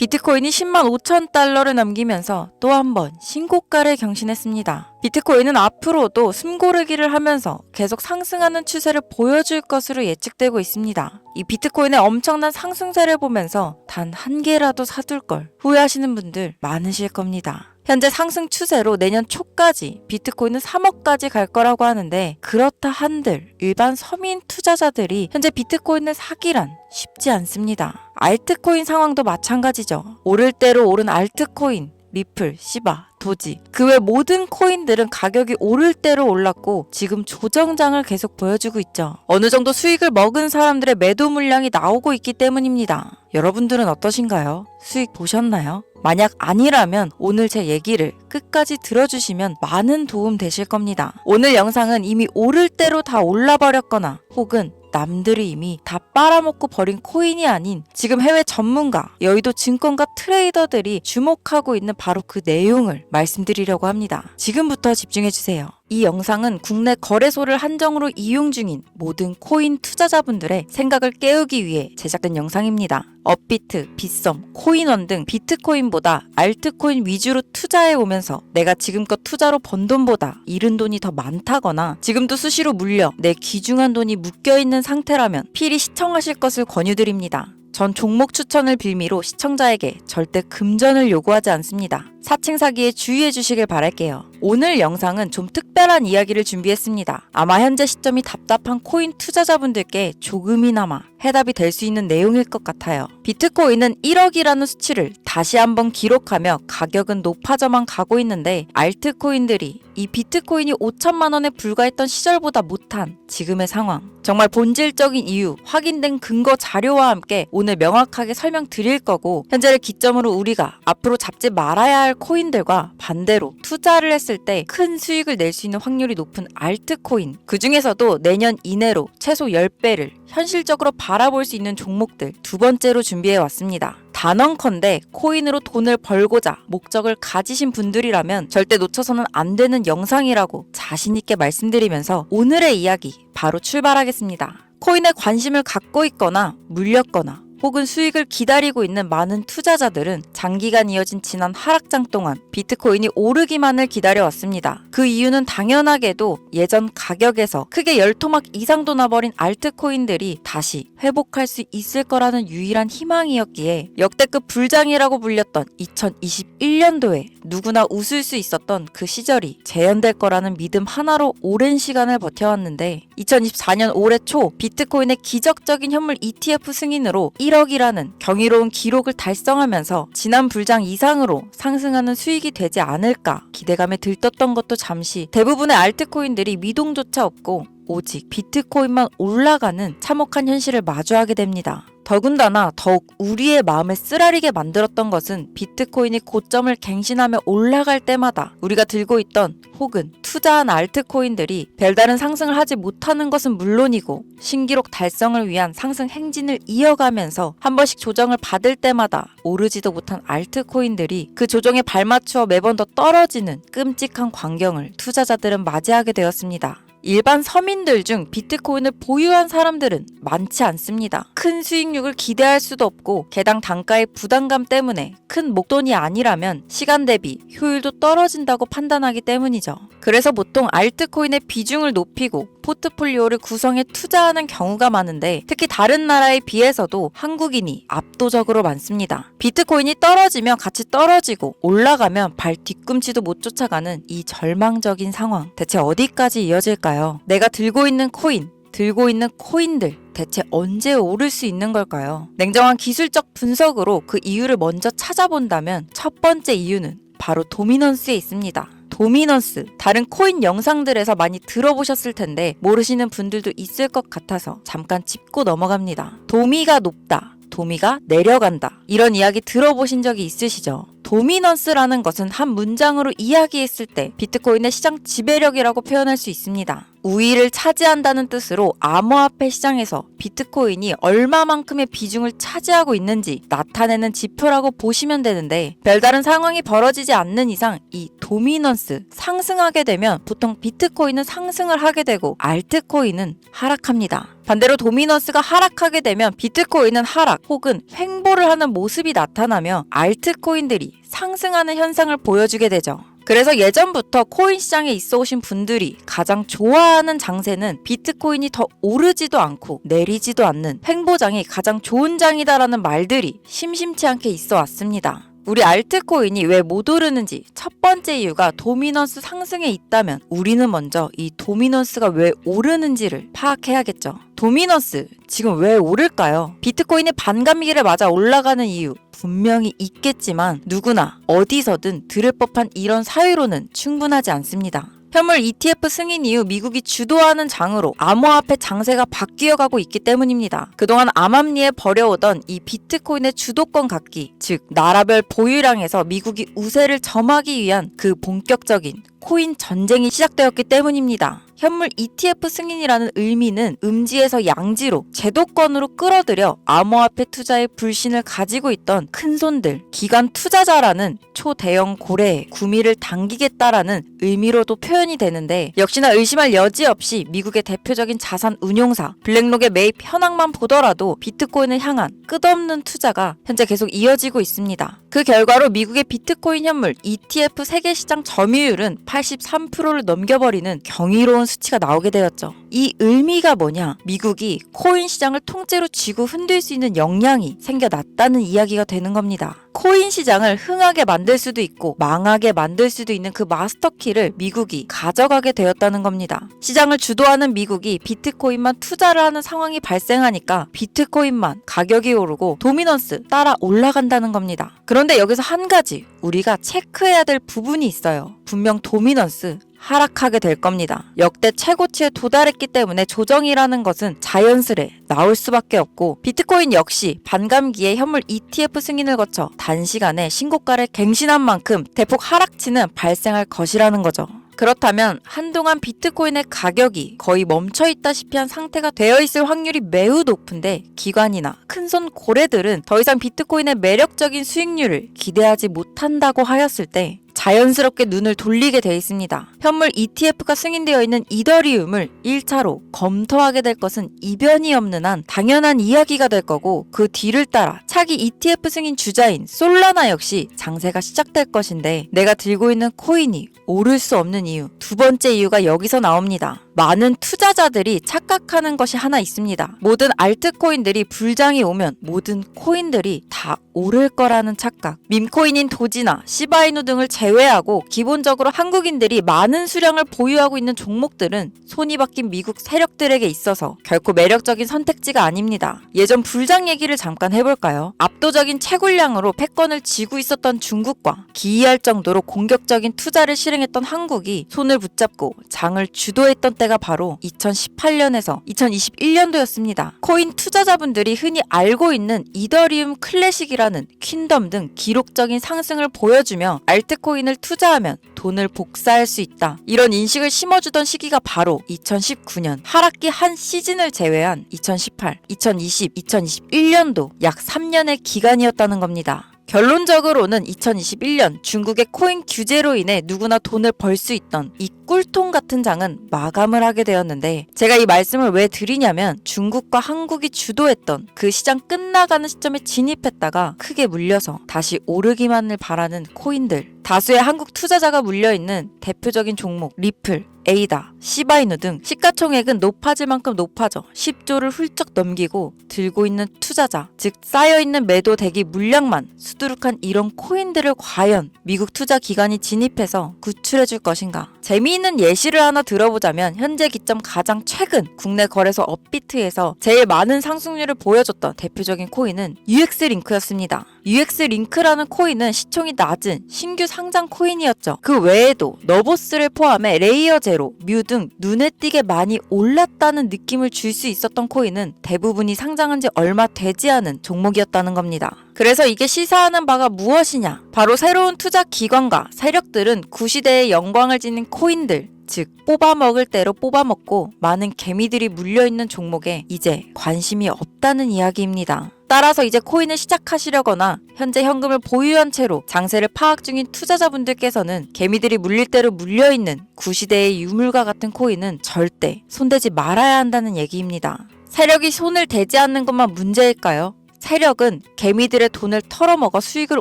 비트코인이 10만 5천 달러를 넘기면서 또 한 번 신고가를 경신했습니다. 비트코인은 앞으로도 숨고르기를 하면서 계속 상승하는 추세를 보여줄 것으로 예측되고 있습니다. 이 비트코인의 엄청난 상승세를 보면서 단 한 개라도 사둘 걸 후회하시는 분들 많으실 겁니다. 현재 상승 추세로 내년 초까지 비트코인은 3억까지 갈 거라고 하는데, 그렇다 한들 일반 서민 투자자들이 현재 비트코인을 사기란 쉽지 않습니다. 알트코인 상황도 마찬가지죠. 오를 대로 오른 알트코인, 리플, 시바, 도지, 그 외 모든 코인들은 가격이 오를 대로 올랐고 지금 조정장을 계속 보여주고 있죠. 어느 정도 수익을 먹은 사람들의 매도 물량이 나오고 있기 때문입니다. 여러분들은 어떠신가요? 수익 보셨나요? 만약 아니라면 오늘 제 얘기를 끝까지 들어주시면 많은 도움 되실 겁니다. 오늘 영상은 이미 오를 대로 다 올라버렸거나 혹은 남들이 이미 다 빨아먹고 버린 코인이 아닌 지금 해외 전문가, 여의도 증권가 트레이더들이 주목하고 있는 바로 그 내용을 말씀드리려고 합니다. 지금부터 집중해주세요. 이 영상은 국내 거래소를 한정으로 이용 중인 모든 코인 투자자분들의 생각을 깨우기 위해 제작된 영상입니다. 업비트, 빗썸, 코인원 등 비트코인보다 알트코인 위주로 투자해 오면서 내가 지금껏 투자로 번 돈보다 잃은 돈이 더 많다거나 지금도 수시로 물려 내 귀중한 돈이 묶여있는 상태라면 필히 시청하실 것을 권유드립니다. 전 종목 추천을 빌미로 시청자에게 절대 금전을 요구하지 않습니다. 사칭 사기에 주의해 주시길 바랄게요. 오늘 영상은 좀 특별한 이야기를 준비했습니다. 아마 현재 시점이 답답한 코인 투자자분들께 조금이나마 해답이 될 수 있는 내용일 것 같아요. 비트코인은 1억이라는 수치를 다시 한번 기록하며 가격은 높아져만 가고 있는데, 알트코인들이 이 비트코인이 5천만 원에 불과했던 시절보다 못한 지금의 상황, 정말 본질적인 이유, 확인된 근거 자료와 함께 오늘 명확하게 설명드릴 거고, 현재를 기점으로 우리가 앞으로 잡지 말아야 할 코인들과 반대로 투자를 했을 때 큰 수익을 낼 수 있는 확률이 높은 알트코인, 그 중에서도 내년 이내로 최소 10배를 현실적으로 바라볼 수 있는 종목들 두 번째로 준비해 왔습니다. 단언컨대 코인으로 돈을 벌고자 목적을 가지신 분들이라면 절대 놓쳐서는 안 되는 영상이라고 자신있게 말씀드리면서 오늘의 이야기 바로 출발하겠습니다. 코인에 관심을 갖고 있거나 물렸거나 혹은 수익을 기다리고 있는 많은 투자자들은 장기간 이어진 지난 하락장 동안 비트코인이 오르기만을 기다려왔습니다. 그 이유는 당연하게도 예전 가격에서 크게 10토막 이상도 나버린 알트코인들이 다시 회복할 수 있을 거라는 유일한 희망이었기에 역대급 불장이라고 불렸던 2021년도에 누구나 웃을 수 있었던 그 시절이 재현될 거라는 믿음 하나로 오랜 시간을 버텨왔는데, 2024년 올해 초 비트코인의 기적적인 현물 ETF 승인으로 1억이라는 경이로운 기록을 달성하면서 지난 불장 이상으로 상승하는 수익이 되지 않을까 기대감에 들떴던 것도 잠시 대부분의 알트코인들이 미동조차 없고 오직 비트코인만 올라가는 참혹한 현실을 마주하게 됩니다. 더군다나 더욱 우리의 마음을 쓰라리게 만들었던 것은 비트코인이 고점을 갱신하며 올라갈 때마다 우리가 들고 있던 혹은 투자한 알트코인들이 별다른 상승을 하지 못하는 것은 물론이고 신기록 달성을 위한 상승 행진을 이어가면서 한 번씩 조정을 받을 때마다 오르지도 못한 알트코인들이 그 조정에 발맞추어 매번 더 떨어지는 끔찍한 광경을 투자자들은 맞이하게 되었습니다. 일반 서민들 중 비트코인을 보유한 사람들은 많지 않습니다. 큰 수익률을 기대할 수도 없고 개당 단가의 부담감 때문에 큰 목돈이 아니라면 시간 대비 효율도 떨어진다고 판단하기 때문이죠. 그래서 보통 알트코인의 비중을 높이고 포트폴리오를 구성해 투자하는 경우가 많은데, 특히 다른 나라에 비해서도 한국인이 압도적으로 많습니다. 비트코인이 떨어지면 같이 떨어지고 올라가면 발 뒤꿈치도 못 쫓아가는 이 절망적인 상황, 대체 어디까지 이어질까요? 내가 들고 있는 코인, 들고 있는 코인들 대체 언제 오를 수 있는 걸까요? 냉정한 기술적 분석으로 그 이유를 먼저 찾아본다면 첫 번째 이유는 바로 도미넌스에 있습니다. 도미넌스, 다른 코인 영상들에서 많이 들어보셨을 텐데 모르시는 분들도 있을 것 같아서 잠깐 짚고 넘어갑니다. 도미가 높다, 도미가 내려간다, 이런 이야기 들어보신 적이 있으시죠? 도미넌스라는 것은 한 문장으로 이야기했을 때 비트코인의 시장 지배력이라고 표현할 수 있습니다. 우위를 차지한다는 뜻으로 암호화폐 시장에서 비트코인이 얼마만큼의 비중을 차지하고 있는지 나타내는 지표라고 보시면 되는데, 별다른 상황이 벌어지지 않는 이상 이 도미넌스 상승하게 되면 보통 비트코인은 상승을 하게 되고 알트코인은 하락합니다. 반대로 도미넌스가 하락하게 되면 비트코인은 하락 혹은 횡보를 하는 모습이 나타나며 알트코인들이 상승하는 현상을 보여주게 되죠. 그래서 예전부터 코인 시장에 있어 오신 분들이 가장 좋아하는 장세는 비트코인이 더 오르지도 않고 내리지도 않는 횡보장이 가장 좋은 장이다라는 말들이 심심치 않게 있어 왔습니다. 우리 알트코인이 왜 못 오르는지 첫 번째 이유가 도미넌스 상승에 있다면 우리는 먼저 이 도미넌스가 왜 오르는지를 파악해야겠죠. 도미넌스 지금 왜 오를까요? 비트코인이 반감기를 맞아 올라가는 이유 분명히 있겠지만 누구나 어디서든 들을 법한 이런 사유로는 충분하지 않습니다. 현물 ETF 승인 이후 미국이 주도하는 장으로 암호화폐 장세가 바뀌어가고 있기 때문입니다. 그동안 암암리에 벌여오던 이 비트코인의 주도권 갖기, 즉 나라별 보유량에서 미국이 우세를 점하기 위한 그 본격적인 코인 전쟁이 시작되었기 때문입니다. 현물 ETF 승인이라는 의미는 음지에서 양지로 제도권으로 끌어들여 암호화폐 투자의 불신을 가지고 있던 큰손들, 기관 투자자라는 초대형 고래의 구미를 당기겠다라는 의미로도 표현이 되는데 역시나 의심할 여지 없이 미국의 대표적인 자산 운용사 블랙록의 매입 현황만 보더라도 비트코인을 향한 끝없는 투자가 현재 계속 이어지고 있습니다. 그 결과로 미국의 비트코인 현물 ETF 세계 시장 점유율은 83%를 넘겨버리는 경이로운 수치가 나오게 되었죠. 이 의미가 뭐냐? 미국이 코인 시장을 통째로 쥐고 흔들 수 있는 역량이 생겨났다는 이야기가 되는 겁니다. 코인 시장을 흥하게 만들 수도 있고 망하게 만들 수도 있는 그 마스터키를 미국이 가져가게 되었다는 겁니다. 시장을 주도하는 미국이 비트코인만 투자를 하는 상황이 발생하니까 비트코인만 가격이 오르고 도미넌스 따라 올라간다는 겁니다. 그런데 여기서 한 가지 우리가 체크해야 될 부분이 있어요. 분명 도미넌스 하락하게 될 겁니다. 역대 최고치에 도달했기 때문에 조정이라는 것은 자연스레 나올 수밖에 없고 비트코인 역시 반감기에 현물 ETF 승인을 거쳐 단시간에 신고가를 갱신한 만큼 대폭 하락치는 발생할 것이라는 거죠. 그렇다면 한동안 비트코인의 가격이 거의 멈춰있다시피 한 상태가 되어 있을 확률이 매우 높은데 기관이나 큰손 고래들은 더 이상 비트코인의 매력적인 수익률을 기대하지 못한다고 하였을 때 자연스럽게 눈을 돌리게 돼 있습니다. 현물 ETF가 승인되어 있는 이더리움을 1차로 검토하게 될 것은 이변이 없는 한 당연한 이야기가 될 거고 그 뒤를 따라 차기 ETF 승인 주자인 솔라나 역시 장세가 시작될 것인데 내가 들고 있는 코인이 오를 수 없는 이유 두 번째 이유가 여기서 나옵니다. 많은 투자자들이 착각하는 것이 하나 있습니다. 모든 알트코인들이 불장이 오면 모든 코인들이 다 오를 거라는 착각. 밈코인인 도지나 시바이누 등을 제외하고 기본적으로 한국인들이 많은 수량을 보유하고 있는 종목들은 손이 바뀐 미국 세력들에게 있어서 결코 매력적인 선택지가 아닙니다. 예전 불장 얘기를 잠깐 해볼까요? 압도적인 채굴량으로 패권을 쥐고 있었던 중국과 기이할 정도로 공격적인 투자를 실행했던 한국이 손을 붙잡고 장을 주도했던 때가 바로 2018년에서 2021년도였습니다. 코인 투자자분들이 흔히 알고 있는 이더리움 클래식이라는 퀸덤 등 기록적인 상승을 보여주며 알트코인을 투자하면 돈을 복사할 수 있다. 이런 인식을 심어주던 시기가 바로 2019년 하락기 한 시즌을 제외한 2018, 2020, 2021년도 약 3년의 기간이었다는 겁니다. 결론적으로는 2021년 중국의 코인 규제로 인해 누구나 돈을 벌 수 있던 이 꿀통 같은 장은 마감을 하게 되었는데 제가 이 말씀을 왜 드리냐면 중국과 한국이 주도했던 그 시장 끝나가는 시점에 진입했다가 크게 물려서 다시 오르기만을 바라는 코인들 다수의 한국 투자자가 물려있는 대표적인 종목 리플, 에이다, 시바이누 등 시가총액은 높아질 만큼 높아져 10조를 훌쩍 넘기고 들고 있는 투자자, 즉 쌓여있는 매도 대기 물량만 수두룩한 이런 코인들을 과연 미국 투자 기관이 진입해서 구출해줄 것인가? 재미있는 예시를 하나 들어보자면 현재 기점 가장 최근 국내 거래소 업비트에서 제일 많은 상승률을 보여줬던 대표적인 코인은 UX링크였습니다. UX링크라는 코인은 시총이 낮은 신규 상장 코인이었죠. 그 외에도 너보스를 포함해 레이어 제로, 뮤 등 눈에 띄게 많이 올랐다는 느낌을 줄 수 있었던 코인은 대부분이 상장한 지 얼마 되지 않은 종목이었다는 겁니다. 그래서 이게 시사하는 바가 무엇이냐? 바로 새로운 투자 기관과 세력들은 구시대의 영광을 지닌 코인들, 즉 뽑아먹을 대로 뽑아먹고 많은 개미들이 물려있는 종목에 이제 관심이 없다는 이야기입니다. 따라서 이제 코인을 시작하시려거나 현재 현금을 보유한 채로 장세를 파악 중인 투자자분들께서는 개미들이 물릴 대로 물려있는 구시대의 유물과 같은 코인은 절대 손대지 말아야 한다는 얘기입니다. 세력이 손을 대지 않는 것만 문제일까요? 세력은 개미들의 돈을 털어먹어 수익을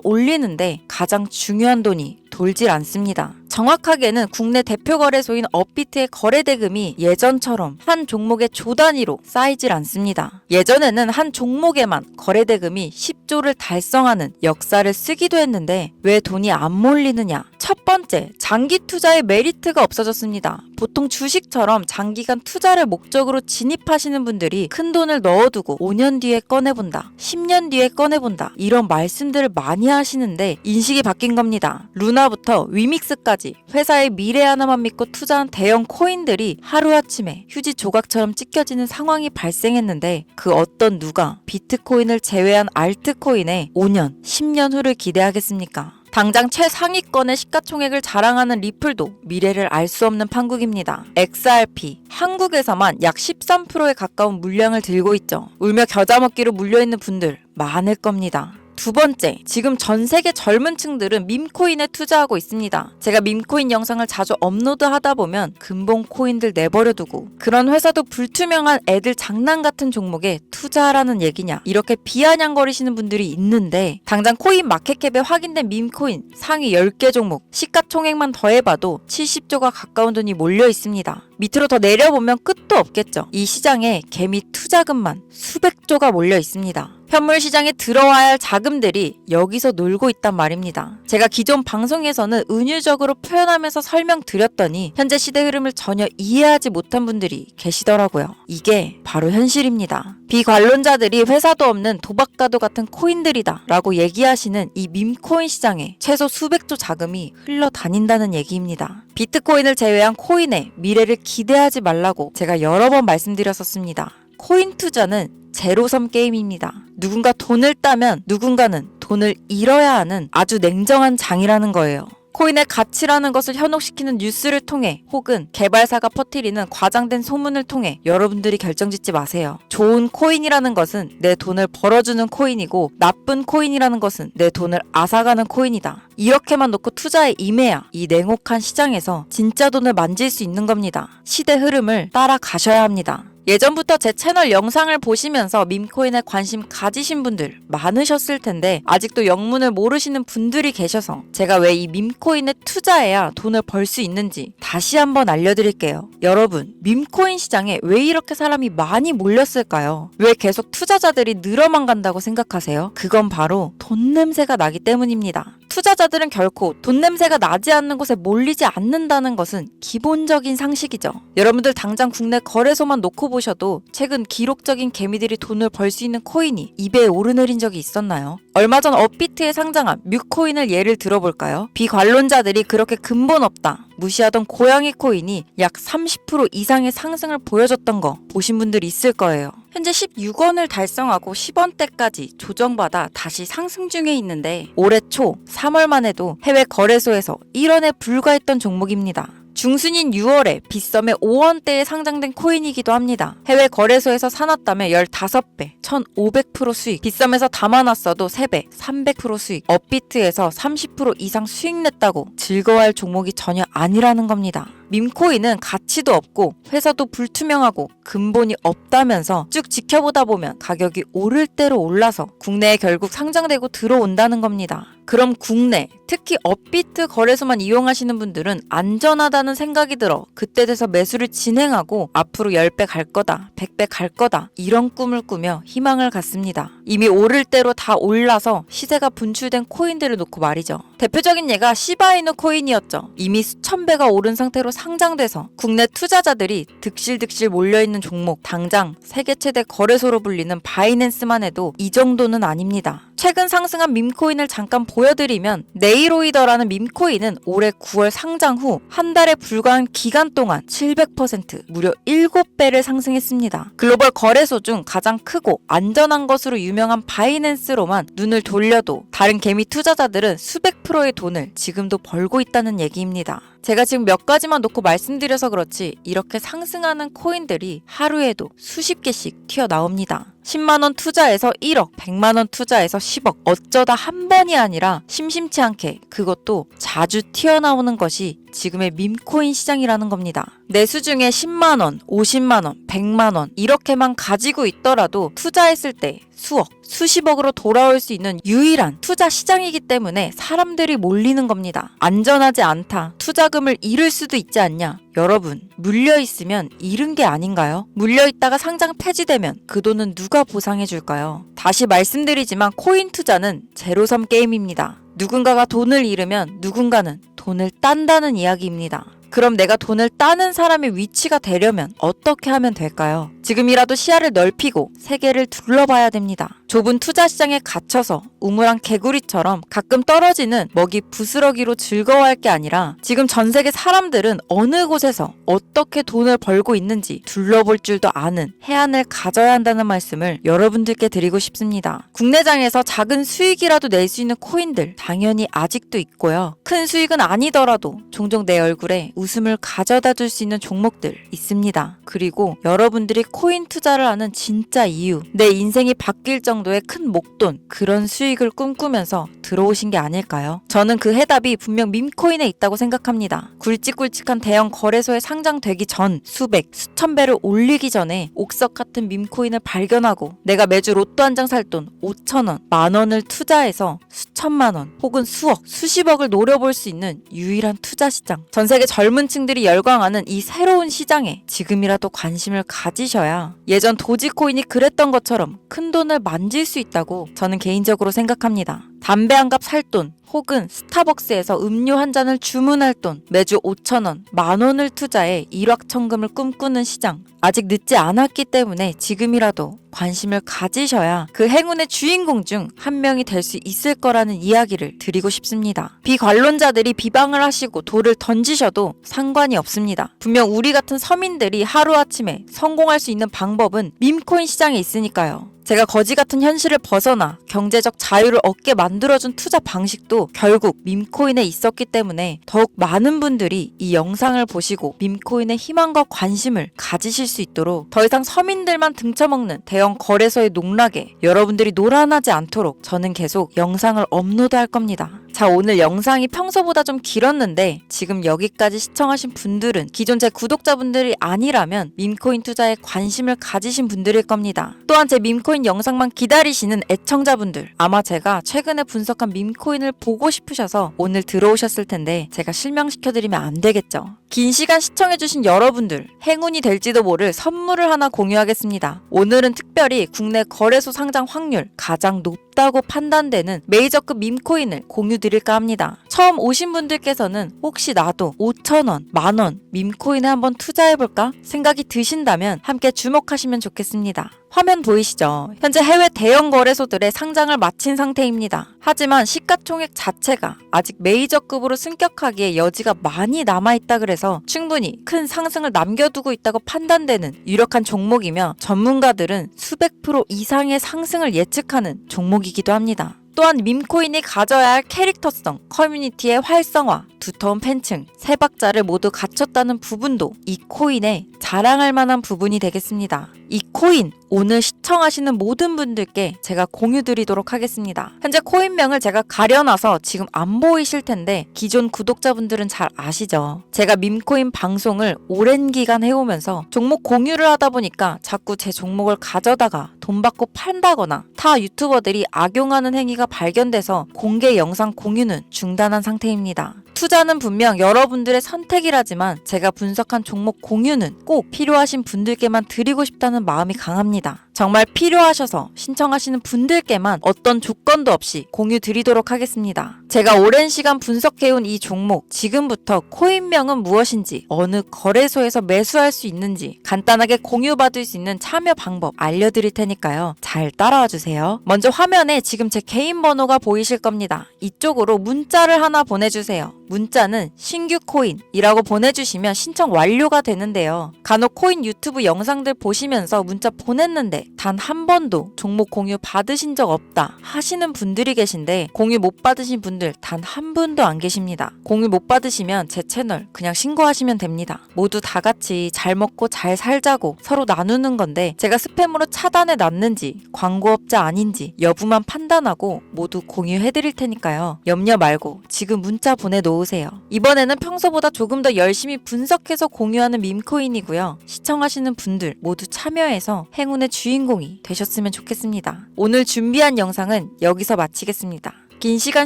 올리는데 가장 중요한 돈이 돌질 않습니다. 정확하게는 국내 대표 거래소인 업비트의 거래 대금이 예전처럼 한 종목의 조 단위로 쌓이질 않습니다. 예전에는 한 종목에만 거래 대금이 10조를 달성하는 역사를 쓰기도 했는데 왜 돈이 안 몰리느냐? 첫 번째, 장기 투자의 메리트가 없어졌습니다. 보통 주식처럼 장기간 투자를 목적으로 진입하시는 분들이 큰 돈을 넣어두고 5년 뒤에 꺼내본다, 10년 뒤에 꺼내본다 이런 말씀들을 많이 하시는데 인식이 바뀐 겁니다. 루나부터 위믹스까지 회사의 미래 하나만 믿고 투자한 대형 코인들이 하루아침에 휴지 조각처럼 찢겨지는 상황이 발생했는데 그 어떤 누가 비트코인을 제외한 알트코인에 5년, 10년 후를 기대하겠습니까? 당장 최상위권의 시가총액을 자랑하는 리플도 미래를 알 수 없는 판국입니다. XRP, 한국에서만 약 13%에 가까운 물량을 들고 있죠. 울며 겨자 먹기로 물려있는 분들 많을 겁니다. 두 번째, 지금 전 세계 젊은 층들은 밈코인에 투자하고 있습니다. 제가 밈코인 영상을 자주 업로드하다 보면 근본 코인들 내버려두고 그런 회사도 불투명한 애들 장난 같은 종목에 투자하라는 얘기냐 이렇게 비아냥거리시는 분들이 있는데 당장 코인 마켓캡에 확인된 밈코인 상위 10개 종목 시가총액만 더해봐도 70조가 가까운 돈이 몰려 있습니다. 밑으로 더 내려보면 끝도 없겠죠. 이 시장에 개미 투자금만 수백조가 몰려 있습니다. 현물 시장에 들어와야 할 자금들이 여기서 놀고 있단 말입니다. 제가 기존 방송에서는 은유적으로 표현하면서 설명드렸더니 현재 시대 흐름을 전혀 이해하지 못한 분들이 계시더라고요. 이게 바로 현실입니다. 비관론자들이 회사도 없는 도박가도 같은 코인들이다 라고 얘기하시는 이 밈코인 시장에 최소 수백조 자금이 흘러다닌다는 얘기입니다. 비트코인을 제외한 코인의 미래를 기대하지 말라고 제가 여러 번 말씀드렸었습니다. 코인 투자는 제로섬 게임입니다. 누군가 돈을 따면 누군가는 돈을 잃어야 하는 아주 냉정한 장이라는 거예요. 코인의 가치라는 것을 현혹시키는 뉴스를 통해 혹은 개발사가 퍼뜨리는 과장된 소문을 통해 여러분들이 결정짓지 마세요. 좋은 코인이라는 것은 내 돈을 벌어주는 코인이고 나쁜 코인이라는 것은 내 돈을 앗아가는 코인이다. 이렇게만 놓고 투자에 임해야 이 냉혹한 시장에서 진짜 돈을 만질 수 있는 겁니다. 시대 흐름을 따라가셔야 합니다. 예전부터 제 채널 영상을 보시면서 밈코인에 관심 가지신 분들 많으셨을 텐데 아직도 영문을 모르시는 분들이 계셔서 제가 왜 이 밈코인에 투자해야 돈을 벌 수 있는지 다시 한번 알려드릴게요. 여러분, 밈코인 시장에 왜 이렇게 사람이 많이 몰렸을까요? 왜 계속 투자자들이 늘어만 간다고 생각하세요? 그건 바로 돈 냄새가 나기 때문입니다. 투자자들은 결코 돈 냄새가 나지 않는 곳에 몰리지 않는다는 것은 기본적인 상식이죠. 여러분들 당장 국내 거래소만 놓고 보셔도 최근 기록적인 개미들이 돈을 벌 수 있는 코인이 2배에 오르내린 적이 있었나요? 얼마 전 업비트에 상장한 뮤코인을 예를 들어볼까요? 비관론자들이 그렇게 근본 없다 무시하던 고양이 코인이 약 30% 이상의 상승을 보여줬던 거 보신 분들 있을 거예요. 현재 16원을 달성하고 10원대까지 조정받아 다시 상승 중에 있는데 올해 초 3월만 해도 해외 거래소에서 1원에 불과했던 종목입니다. 중순인 6월에 빗썸에 5원대에 상장된 코인이기도 합니다. 해외 거래소에서 사놨다면 15배, 1500% 수익, 빗썸에서 담아놨어도 3배, 300% 수익, 업비트에서 30% 이상 수익 냈다고 즐거워할 종목이 전혀 아니라는 겁니다. 밈코인은 가치도 없고 회사도 불투명하고 근본이 없다면서 쭉 지켜보다 보면 가격이 오를 대로 올라서 국내에 결국 상장되고 들어온다는 겁니다. 그럼 국내, 특히 업비트 거래소만 이용하시는 분들은 안전하다는 생각이 들어 그때 돼서 매수를 진행하고 앞으로 10배 갈 거다, 100배 갈 거다 이런 꿈을 꾸며 희망을 갖습니다. 이미 오를 대로 다 올라서 시세가 분출된 코인들을 놓고 말이죠. 대표적인 예가 시바이누 코인이었죠. 이미 수천 배가 오른 상태로 상장돼서 국내 투자자들이 득실득실 몰려있는 종목, 당장 세계 최대 거래소로 불리는 바이낸스만 해도 이 정도는 아닙니다. 최근 상승한 밈코인을 잠깐 보여드리면 네이로이더라는 밈코인은 올해 9월 상장 후 한 달에 불과한 기간 동안 700% 무려 7배를 상승했습니다. 글로벌 거래소 중 가장 크고 안전한 것으로 유명한 바이낸스로만 눈을 돌려도 다른 개미 투자자들은 수백 프로의 돈을 지금도 벌고 있다는 얘기입니다. 제가 지금 몇 가지만 놓고 말씀드려서 그렇지 이렇게 상승하는 코인들이 하루에도 수십 개씩 튀어나옵니다. 10만원 투자해서 1억, 100만원 투자해서 10억, 어쩌다 한 번이 아니라 심심치 않게 그것도 자주 튀어나오는 것이 지금의 밈코인 시장이라는 겁니다. 내 수중에 10만원, 50만원, 100만원 이렇게만 가지고 있더라도 투자했을 때 수억, 수십억으로 돌아올 수 있는 유일한 투자 시장이기 때문에 사람들이 몰리는 겁니다. 안전하지 않다. 투자금을 잃을 수도 있지 않냐. 여러분, 물려있으면 잃은 게 아닌가요? 물려있다가 상장 폐지되면 그 돈은 누가 보상해줄까요? 다시 말씀드리지만 코인 투자는 제로섬 게임입니다. 누군가가 돈을 잃으면 누군가는 돈을 딴다는 이야기입니다. 그럼 내가 돈을 따는 사람의 위치가 되려면 어떻게 하면 될까요? 지금이라도 시야를 넓히고 세계를 둘러봐야 됩니다. 좁은 투자 시장에 갇혀서 우물안 개구리처럼 가끔 떨어지는 먹이 부스러기로 즐거워할 게 아니라 지금 전 세계 사람들은 어느 곳에서 어떻게 돈을 벌고 있는지 둘러볼 줄도 아는 해안을 가져야 한다는 말씀을 여러분들께 드리고 싶습니다. 국내장에서 작은 수익이라도 낼 수 있는 코인들 당연히 아직도 있고요. 큰 수익은 아니더라도 종종 내 얼굴에 웃음을 가져다 줄 수 있는 종목들 있습니다. 그리고 여러분들이 코인 투자를 하는 진짜 이유, 내 인생이 바뀔 정도의 큰 목돈, 그런 수익을 꿈꾸면서 들어오신 게 아닐까요? 저는 그 해답이 분명 밈코인에 있다고 생각합니다. 굵직굵직한 대형 거래소에 상장되기 전 수백, 수천 배를 올리기 전에 옥석 같은 밈코인을 발견하고 내가 매주 로또 한 장 살 돈 5천원, 만원을 투자해서 수천만 원 혹은 수억, 수십억을 노려볼 수 있는 유일한 투자 시장. 전 세계 젊은 층들이 열광하는 이 새로운 시장에 지금이라도 관심을 가지셔야 예전 도지코인이 그랬던 것처럼 큰 돈을 만질 수 있다고 저는 개인적으로 생각합니다. 담배 한 갑 살 돈 혹은 스타벅스에서 음료 한 잔을 주문할 돈, 매주 5천원, 만원을 투자해 일확천금을 꿈꾸는 시장. 아직 늦지 않았기 때문에 지금이라도 관심을 가지셔야 그 행운의 주인공 중 한 명이 될 수 있을 거라는 이야기를 드리고 싶습니다. 비관론자들이 비방을 하시고 돌을 던지셔도 상관이 없습니다. 분명 우리 같은 서민들이 하루아침에 성공할 수 있는 방법은 밈코인 시장에 있으니까요. 제가 거지 같은 현실을 벗어나 경제적 자유를 얻게 만들어준 투자 방식도 결국 밈코인에 있었기 때문에 더욱 많은 분들이 이 영상을 보시고 밈코인의 희망과 관심을 가지실 수 있도록 더 이상 서민들만 등쳐먹는 대형 거래소의 농락에 여러분들이 노란하지 않도록 저는 계속 영상을 업로드할 겁니다. 자, 오늘 영상이 평소보다 좀 길었는데 지금 여기까지 시청하신 분들은 기존 제 구독자분들이 아니라면 밈코인 투자에 관심을 가지신 분들일 겁니다. 또한 제 밈코인 영상만 기다리시는 애청자분들, 아마 제가 최근에 분석한 밈코인을 보고 싶으셔서 오늘 들어오셨을 텐데 제가 실명시켜드리면 안 되겠죠. 긴 시간 시청해주신 여러분들, 행운이 될지도 모를 선물을 하나 공유하겠습니다. 오늘은 특별히 국내 거래소 상장 확률 가장 높다고 판단되는 메이저급 밈코인을 공유드릴까 합니다. 처음 오신 분들께서는 혹시 나도 5천원, 만원 밈코인에 한번 투자해볼까 생각이 드신다면 함께 주목하시면 좋겠습니다. 화면 보이시죠? 현재 해외 대형 거래소들의 상장을 마친 상태입니다. 하지만 시가총액 자체가 아직 메이저급으로 승격하기에 여지가 많이 남아있다 그래서 충분히 큰 상승을 남겨두고 있다고 판단되는 유력한 종목이며 전문가들은 수백 프로 이상의 상승을 예측하는 종목이기도 합니다. 또한 밈코인이 가져야 할 캐릭터성, 커뮤니티의 활성화, 두터운 팬층, 세 박자를 모두 갖췄다는 부분도 이 코인의 자랑할 만한 부분이 되겠습니다. 이 코인 오늘 시청하시는 모든 분들께 제가 공유드리도록 하겠습니다. 현재 코인명을 제가 가려놔서 지금 안 보이실 텐데 기존 구독자분들은 잘 아시죠? 제가 밈코인 방송을 오랜 기간 해오면서 종목 공유를 하다 보니까 자꾸 제 종목을 가져다가 돈 받고 판다거나 타 유튜버들이 악용하는 행위가 발견돼서 공개 영상 공유는 중단한 상태입니다. 투자는 분명 여러분들의 선택이라지만 제가 분석한 종목 공유는 꼭 필요하신 분들께만 드리고 싶다는 마음이 강합니다. 정말 필요하셔서 신청하시는 분들께만 어떤 조건도 없이 공유 드리도록 하겠습니다. 제가 오랜 시간 분석해온 이 종목, 지금부터 코인명은 무엇인지, 어느 거래소에서 매수할 수 있는지 간단하게 공유받을 수 있는 참여 방법 알려드릴 테니까요. 잘 따라와 주세요. 먼저 화면에 지금 제 개인 번호가 보이실 겁니다. 이쪽으로 문자를 하나 보내주세요. 문자는 신규 코인이라고 보내주시면 신청 완료가 되는데요. 간혹 코인 유튜브 영상들 보시면서 문자 보냈는데 단 한 번도 종목 공유 받으신 적 없다 하시는 분들이 계신데 공유 못 받으신 분들 단 한 분도 안 계십니다. 공유 못 받으시면 제 채널 그냥 신고하시면 됩니다. 모두 다 같이 잘 먹고 잘 살자고 서로 나누는 건데 제가 스팸으로 차단해 놨는지 광고업자 아닌지 여부만 판단하고 모두 공유해드릴 테니까요. 염려 말고 지금 문자 보내놓으세요. 이번에는 평소보다 조금 더 열심히 분석해서 공유하는 밈코인이고요. 시청하시는 분들 모두 참여해서 행운의 주인공이 되셨으면 좋겠습니다. 오늘 준비한 영상은 여기서 마치겠습니다. 긴 시간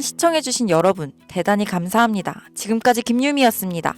시청해주신 여러분 대단히 감사합니다. 지금까지 김유미였습니다.